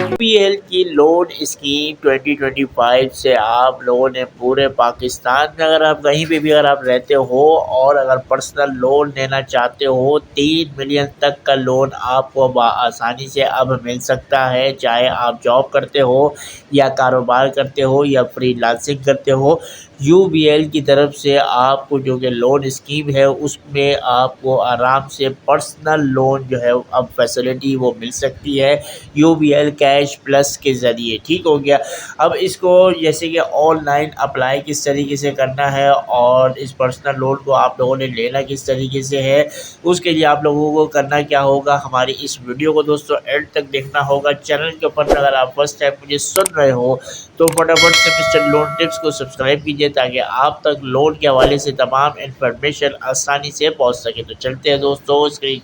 UPL की loan scheme 2025 से आप लोगों ने पूरे पाकिस्तान में अगर आप कहीं पे भी अगर आप रहते हो और अगर पर्सनल लोन लेना चाहते हो 3 मिलियन तक का लोन आपको आसानी से अब मिल सकता है। चाहे आप जॉब करते हो या कारोबार करते हो या फ्रीलांसिंग करते हो, यूबीएल की तरफ से आपको जो कि लोन स्कीम है उसमें आपको आराम से पर्सनल लोन जो है अब फैसिलिटी वो मिल सकती है यूबीएल कैश प्लस के ज़रिए। ठीक हो गया। अब इसको जैसे कि ऑनलाइन अप्लाई किस तरीके से करना है और इस पर्सनल लोन को आप लोगों ने लेना किस तरीके से है, उसके लिए आप लोगों को करना क्या होगा, हमारी इस वीडियो को दोस्तों एंड तक देखना होगा। चैनल के ऊपर अगर आप फर्स्ट टाइम मुझे सुन रहे हो तो फटाफट से मिस्टर लोन टिप्स को सब्सक्राइब कीजिए ताकि आप तक लोन के हवाले से तमाम इन्फॉर्मेशन आसानी से पहुंच सके। तो चलते हैं दोस्तों स्क्रीन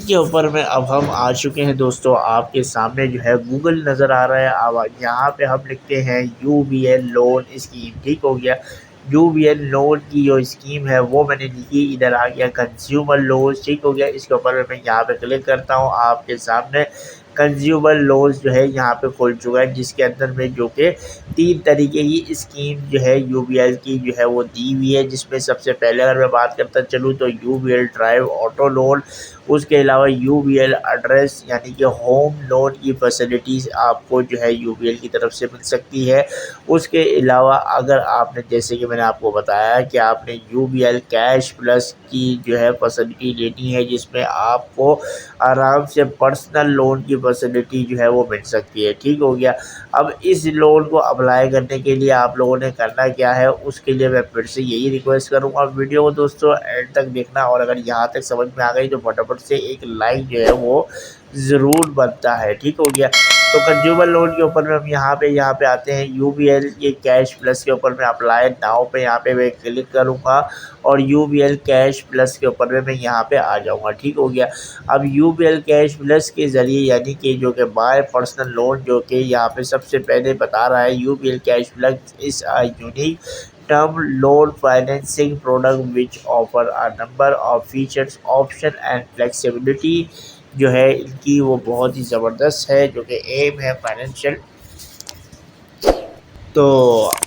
के ऊपर में अब हम आ चुके हैं दोस्तों। आपके सामने जो है गूगल नज़र आ रहा है। अब यहाँ पे हम लिखते हैं यूबीएल लोन स्कीम। ठीक हो गया। यूबीएल लोन की जो स्कीम है वो मैंने लिखी, इधर आ गया कंज्यूमर लोन। ठीक हो गया। इसके ऊपर मैं यहाँ पे क्लिक करता हूँ। आपके सामने कंज्यूमर लोन्स जो है यहाँ पे खुल चुका है, जिसके अंदर में जो कि 3 तरीके की स्कीम जो है यूबीएल की जो है वो दी हुई है। जिसमें सबसे पहले अगर मैं बात करता चलूँ तो यूबीएल ड्राइव ऑटो लोन, उसके अलावा यूबीएल एड्रेस यानी कि होम लोन की फैसिलिटीज़ आपको जो है यूबीएल की तरफ से मिल सकती है। उसके अलावा अगर आपने जैसे कि मैंने आपको बताया कि आपने यूबीएल कैश प्लस की जो है फैसिलिटी लेनी है, जिसमें आपको आराम से पर्सनल लोन की फैसिलिटी जो है वो मिल सकती है। ठीक हो गया। अब इस लोन को अप्लाई करने के लिए आप लोगों ने करना क्या है, उसके लिए मैं फिर से यही रिक्वेस्ट करूँगा वीडियो को दोस्तों एंड तक देखना, और अगर यहाँ तक समझ में आ गई तो फटाफट से एक लाइक जो है वो ज़रूर बनता है। ठीक हो गया। तो कंज्यूमर लोन के ऊपर में हम यहाँ पे आते हैं। यूबीएल ये कैश प्लस के ऊपर में अप्लाई नाउ पे यहाँ पे मैं क्लिक करूँगा और यूबीएल कैश प्लस के ऊपर में मैं यहाँ पे आ जाऊँगा। ठीक हो गया। अब यूबीएल कैश प्लस के ज़रिए यानी कि जो कि बाय पर्सनल लोन जो कि यहाँ पे सबसे पहले बता रहा है, यूबीएल कैश प्लस इस unique term loan financing product which offer a number of features option and flexibility जो है इनकी वो बहुत ही ज़बरदस्त है, जो कि एम है फाइनेंशियल। तो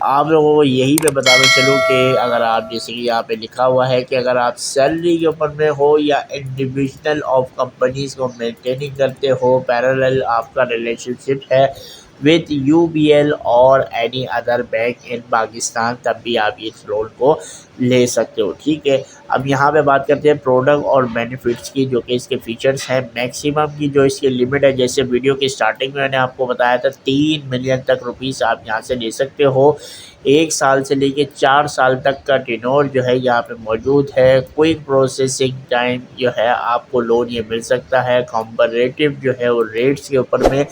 आप लोगों को यही मैं बताना चलूँ कि अगर आप जैसे कि यहाँ पे लिखा हुआ है कि अगर आप सैलरी के ऊपर में हो या इंडिविजुअल ऑफ कंपनीज़ को मेंटेनिंग करते हो, पैरेलल आपका रिलेशनशिप है विद यूबीएल और any other bank in Pakistan, तब भी आप इस लोन को ले सकते हो। ठीक है। अब यहाँ पे बात करते हैं प्रोडक्ट और बेनिफिट्स की, जो कि इसके फीचर्स हैं। मैक्सिमम की जो इसकी लिमिट है, जैसे वीडियो की स्टार्टिंग में मैंने आपको बताया था 3 मिलियन तक रुपीस आप यहाँ से ले सकते हो। 1 साल से लेके 4 साल तक का टेन्योर जो है यहाँ पे मौजूद है। क्विक प्रोसेसिंग टाइम जो है आपको लोन ये मिल सकता है। कॉम्परेटिव जो है वो रेट्स के ऊपर में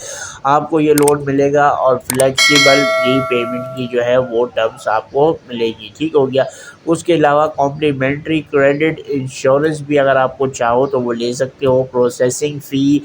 आपको ये लोन मिलेगा और फ्लेक्सिबल रीपेमेंट की जो है वो टर्म्स आपको मिलेगी। ठीक हो गया। उसके अलावा कॉम्प्लीमेंट्री क्रेडिट इंश्योरेंस भी अगर आपको चाहो तो वो ले सकते हो। प्रोसेसिंग फ़ी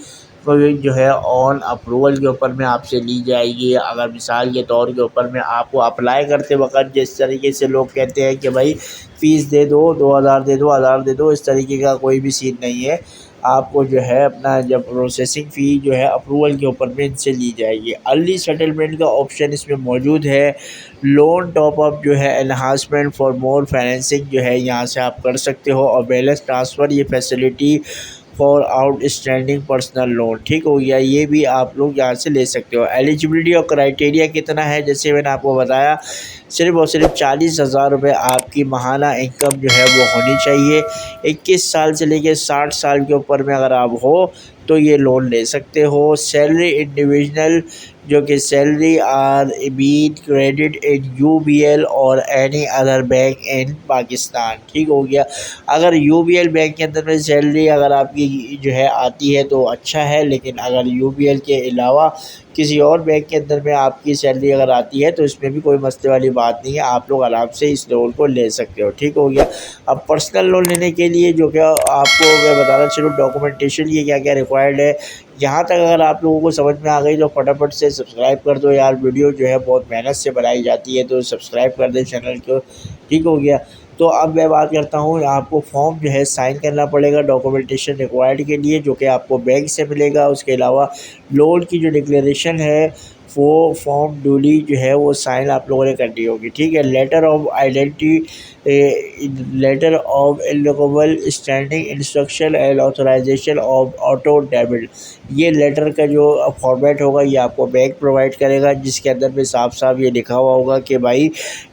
जो है ऑन अप्रूवल के ऊपर में आपसे ली जाएगी। अगर मिसाल के तौर के ऊपर में आपको अप्लाई करते वक्त जिस तरीके से लोग कहते हैं कि भाई फ़ीस दे दो, 2000 दे दो, 1000 दे दो, इस तरीके का कोई भी सीन नहीं है। आपको जो है अपना जब प्रोसेसिंग फ़ी जो है अप्रूवल के ऊपर में इनसे ली जाएगी। अर्ली सेटलमेंट का ऑप्शन इसमें मौजूद है। लोन टॉप अप जो है एनहांसमेंट फॉर मोर फाइनेंसिंग जो है यहाँ से आप कर सकते हो, और बैलेंस ट्रांसफ़र ये facility for outstanding personal loan. ठीक हो गया। ये भी आप लोग यहाँ से ले सकते हो। एलिजिबिलिटी और क्राइटेरिया कितना है, जैसे मैंने आपको बताया सिर्फ़ और सिर्फ 40,000 रुपये आपकी माहाना इनकम जो है वो होनी चाहिए। 21 साल से लेकर 60 साल के ऊपर में अगर आप हो तो ये लोन ले सकते हो। सैलरी इंडिविजुअल जो कि salary are been credit in UBL और any other bank in Pakistan. ठीक हो गया। अगर यूबीएल बैंक के अंदर में सैलरी अगर आपकी जो है आती है तो अच्छा है, लेकिन अगर यूबीएल के अलावा किसी और बैंक के अंदर में आपकी सैलरी अगर आती है तो इसमें भी कोई मसले वाली बात नहीं है, आप लोग आराम से इस लोन को ले सकते हो। ठीक हो गया। अब पर्सनल लोन लेने के लिए जो क्या आपको मैं बताना चलूँ डॉक्यूमेंटेशन ये क्या क्या रिक्वायर्ड है, यहाँ तक अगर आप लोगों को समझ में आ गई तो फटाफट से सब्सक्राइब कर दो यार। वीडियो जो है बहुत मेहनत से बनाई जाती है, तो सब्सक्राइब कर दें चैनल को। ठीक हो गया। तो अब मैं बात करता हूँ, आपको फॉर्म जो है साइन करना पड़ेगा डॉक्यूमेंटेशन रिक्वायर्ड के लिए, जो कि आपको बैंक से मिलेगा। उसके अलावा लोन की जो डिक्लेरेशन है वो फॉर्म ड्यूली जो है वो साइन आप लोगों ने करनी होगी, ठीक है। Letter of identity, letter of eligible standing instruction and authorization of auto debit, ये लेटर का जो फॉर्मेट होगा ये आपको बैंक प्रोवाइड करेगा, जिसके अंदर में साफ साफ ये लिखा हुआ होगा कि भाई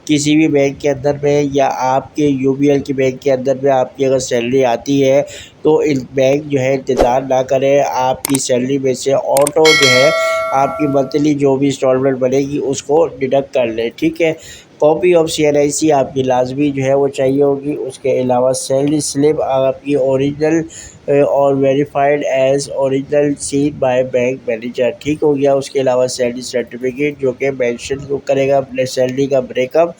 किसी भी बैंक के अंदर में या आपके यूबीएल के बैंक के अंदर में आपकी अगर सैलरी आती है तो इस बैंक जो है इंतज़ार ना करें, आपकी सैलरी में से ऑटो जो है आपकी मंथली जो भी इंस्टॉलमेंट बनेगी उसको डिडक्ट कर लें, ठीक है। कॉपी ऑफ CNIC आपकी लाजमी जो है वो चाहिए होगी। उसके अलावा सैलरी स्लिप आपकी ओरिजिनल और verified as original seen by bank manager, ठीक हो गया। उसके अलावा सैलरी सर्टिफिकेट जो कि मेंशन करेगा अपने सैलरी का ब्रेकअप।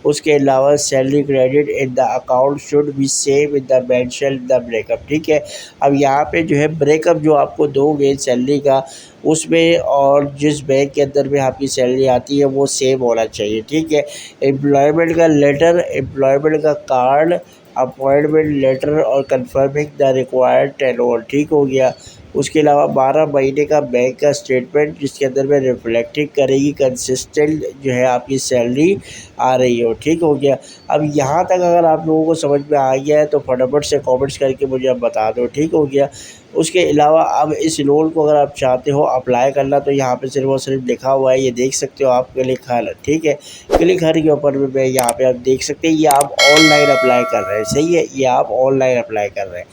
उसके अलावा salary credit in the account should be same in the mention the breakup, ठीक है। अब यहाँ पे जो है ब्रेकअप जो आपको दोगे सैलरी का उसमें और जिस बैंक के अंदर में आपकी सैलरी आती है वो सेम होना चाहिए, ठीक है। एम्प्लॉयमेंट का लेटर, एम्प्लॉयमेंट का कार्ड, अपॉइंटमेंट लेटर और कंफर्मिंग द रिक्वायर्ड टेन्योर, ठीक हो गया। उसके अलावा 12 महीने का बैंक का स्टेटमेंट जिसके अंदर में रिफ्लेक्टिंग करेगी कंसिस्टेंट जो है आपकी सैलरी आ रही हो, ठीक हो गया। अब यहाँ तक अगर आप लोगों को समझ में आ गया है तो फटाफट से कमेंट्स करके मुझे अब बता दो, ठीक हो गया। उसके अलावा अब इस लोन को अगर आप चाहते हो अप्लाई करना तो यहाँ पे सिर्फ और सिर्फ लिखा हुआ है, ये देख सकते हो आप, क्लिक हर, ठीक है। क्लिक हर के ऊपर में मैं यहाँ पे आप देख सकते हैं ये आप ऑनलाइन अप्लाई कर रहे हैं, सही है, ये आप ऑनलाइन अप्लाई कर रहे हैं।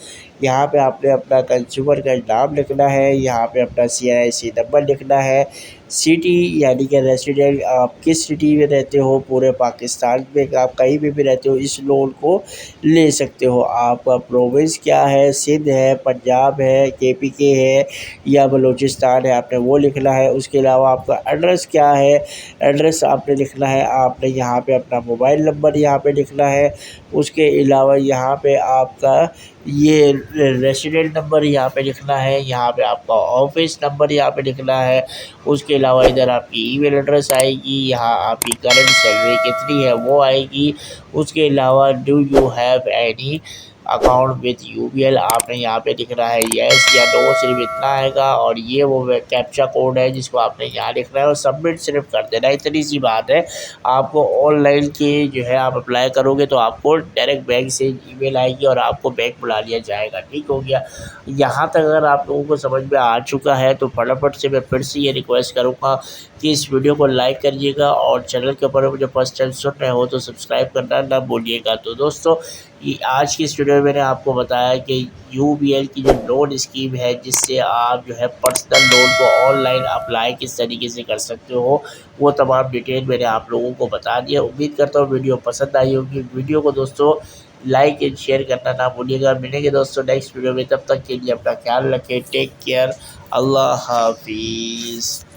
यहाँ पे आपने अपना कंज्यूमर का नाम लिखना है, यहाँ पे अपना CNIC नंबर लिखना है, सिटी यानी कि रेसिडेंट आप किस सिटी में रहते हो पूरे पाकिस्तान में, आप कहीं भी रहते हो इस लोन को ले सकते हो। आपका प्रोविंस क्या है, सिंध है, पंजाब है, KPK है या बलूचिस्तान है, आपने वो लिखना है। उसके अलावा आपका एड्रेस क्या है, एड्रेस आपने लिखना है, आपने यहाँ पे अपना मोबाइल नंबर यहाँ पे लिखना है। उसके अलावा यहाँ पे आपका ये रेसिडेंट नंबर यहाँ पे लिखना है, यहाँ पे आपका ऑफिस नंबर यहाँ पे लिखना है। उसके अलावा इधर आपकी ईमेल एड्रेस आएगी, यहाँ आपकी करंट सैलरी कितनी है वो आएगी। उसके अलावा do you have any account with UBL आपने यहाँ पे लिखना है येस या नो, सिर्फ इतना आएगा। और ये वो कैप्चा कोड है जिसको आपने यहाँ लिखना है और सबमिट सिर्फ कर देना, इतनी सी बात है। आपको ऑनलाइन की जो है आप अप्लाई करोगे तो आपको डायरेक्ट बैंक से ईमेल आएगी और आपको बैंक बुला लिया जाएगा, ठीक हो गया। यहाँ तक अगर आप लोगों को समझ में आ चुका है तो फटाफट से मैं फिर से ये रिक्वेस्ट करूँगा कि इस वीडियो को लाइक करिएगा और चैनल के ऊपर मुझे फर्स्ट टाइम सुन रहे हो तो सब्सक्राइब करना ना भूलिएगा। तो दोस्तों ये आज की इस वीडियो में मैंने आपको बताया कि UBL की जो लोन स्कीम है जिससे आप जो है पर्सनल लोन को ऑनलाइन अप्लाई किस तरीके से कर सकते हो वो तमाम डिटेल मैंने आप लोगों को बता दिया। उम्मीद करता हूँ वीडियो पसंद आई होगी। वीडियो को दोस्तों लाइक एंड शेयर करना ना भूलिएगा। मिलेंगे दोस्तों नेक्स्ट वीडियो में, तब तक के लिए अपना ख्याल रखें, टेक केयर, अल्लाह हाफिज़।